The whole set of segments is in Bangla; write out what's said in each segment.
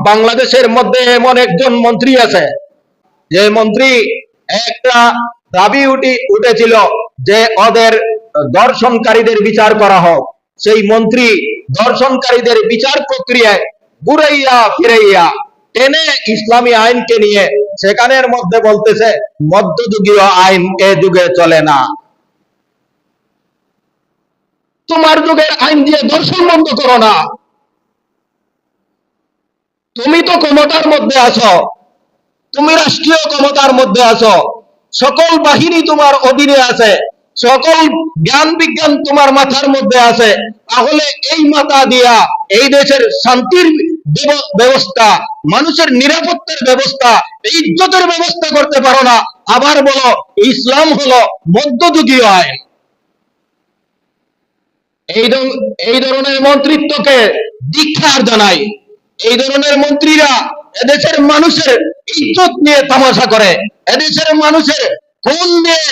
বাংলাদেশের মধ্যে এমন একজন মন্ত্রী আছে, যে মন্ত্রী একটা দাবি উঠেছিল যে ওদের দর্শনকারীদের বিচার করা হোক। সেই মন্ত্রী দর্শনকারীদের বিচার প্রক্রিয়ায় ঘুরাইয়া ফিরাইয়া টেনে ইসলামী আইনকে নিয়ে সেখানের মধ্যে বলতেছে মধ্যযুগীয় আইন এ যুগে চলে না। তোমার যুগের আইন দিয়ে দর্শন বন্ধ করো না। তুমি তো ক্ষমতার মধ্যে আছো, তুমি রাষ্ট্রীয় ক্ষমতার মধ্যে আছো, সকল বাহিনী তোমার অধীনে আছে, সকল জ্ঞান বিজ্ঞান তোমার মাথার মধ্যে আছে। তাহলে এই মাথা দিয়া এই দেশের শান্তির ব্যবস্থা, মানুষের নিরাপত্তার ব্যবস্থা, ইজ্জতের ব্যবস্থা করতে পারো না, আবার বলো ইসলাম হলো মধ্যযুগীয় আইন। এই ধরনের মন্ত্রিত্বকে ধিক্কার জানাই। এই ধরনের মন্ত্রীরা এদেশের মানুষের ইজ্জত নিয়ে তামাশা করে, এদেশের মানুষের খুন নিয়ে,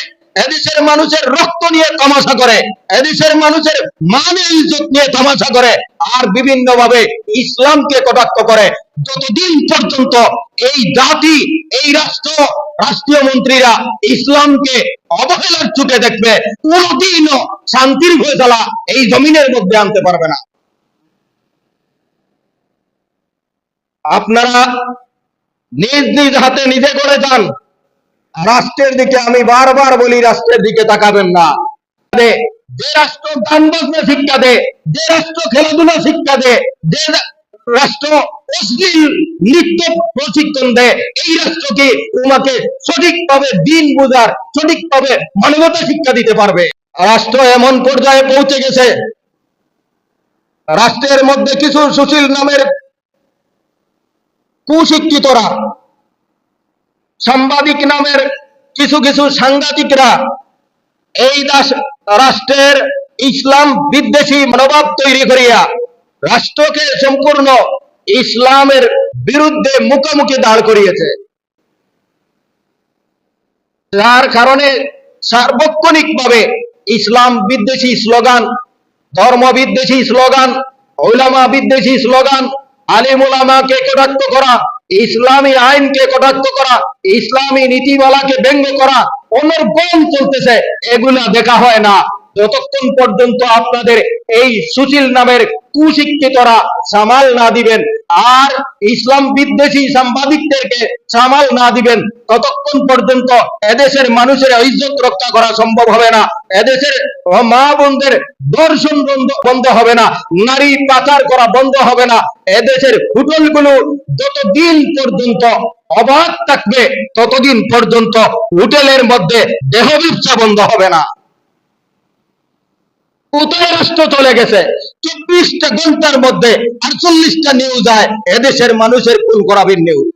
এদেশের মানুষের রক্ত নিয়ে তামাশা করে, এদেশের মানুষের মানে ইজ্জত নিয়ে তামাশা করে, আর বিভিন্ন ভাবে ইসলামকে কটাক্ষ করে। যতদিন পর্যন্ত এই জাতি, এই রাষ্ট্রীয় মন্ত্রীরা ইসলামকে অবহেলার চোখে দেখবে, কোনদিনও শান্তির ফয়সালা এই জমিনের মধ্যে আনতে পারবে না। আপনারা নিজ নিজ হাতে নিজে করে যান। রাষ্ট্রের দিকে, আমি বারবার বলি, রাষ্ট্রের দিকে তাকাবেন না। যে রাষ্ট্র গান বাজনা শিক্ষা দেয়, যে রাষ্ট্র খেলাধুলা শিক্ষা দেয়, যে রাষ্ট্র অশ্লীল নৃত্য প্রশিক্ষণ দেয়, এই রাষ্ট্রকে তোমাকে সঠিকভাবে দিন বোঝার, সঠিকভাবে মানবতা শিক্ষা দিতে পারবে। রাষ্ট্র এমন পর্যায়ে পৌঁছে গেছে, রাষ্ট্রের মধ্যে কিছু সুশীল নামের কুশিক্ষিতরা, সাংবাদিক নামের কিছু কিছু সাংবাদিকরা এই রাষ্ট্রের ইসলাম বিদ্বেষী মনোভাব তৈরি করিয়া রাষ্ট্রকে সম্পূর্ণ ইসলামের বিরুদ্ধে মুখোমুখি দাঁড় করিয়েছে। যার কারণে সার্বক্ষণিকভাবে ইসলাম বিদ্বেষী স্লোগান, ধর্ম বিদ্বেষী স্লোগান, উলামা বিদ্বেষী স্লোগান, আলিম উলামাকে কটাক্ষ করা, ইসলামী আইনকে কটাক্ষ করা, ইসলামী নীতিমালাকে ব্যঙ্গ করা অনর্গল চলতেছে। এগুলা দেখা হয় না যতক্ষণ পর্যন্ত আপনাদের এই সুশীল নামের কুশিক্ষিতরা সামাল না দিবেন, আর ইসলাম বিদ্বেষী সাংবাদিকদেরকে সামাল না দিবেন, ততক্ষণ পর্যন্ত এদেশের মানুষের ইজ্জত রক্ষা করা সম্ভব হবে না। এদেশের মা বোনদের দর্শন বন্ধ হবে না, নারী পাচার করা বন্ধ হবে না। এদেশের হোটেলগুলো যতদিন পর্যন্ত অবাধ থাকবে, ততদিন পর্যন্ত হোটেলের মধ্যে দেহ ব্যবসা বন্ধ হবে না। কোথায় রাষ্ট্র চলে গেছে? 24টা ঘন্টার মধ্যে 48টা নিউজ হয় এদেশের মানুষের খুন করাবেন নিউজ।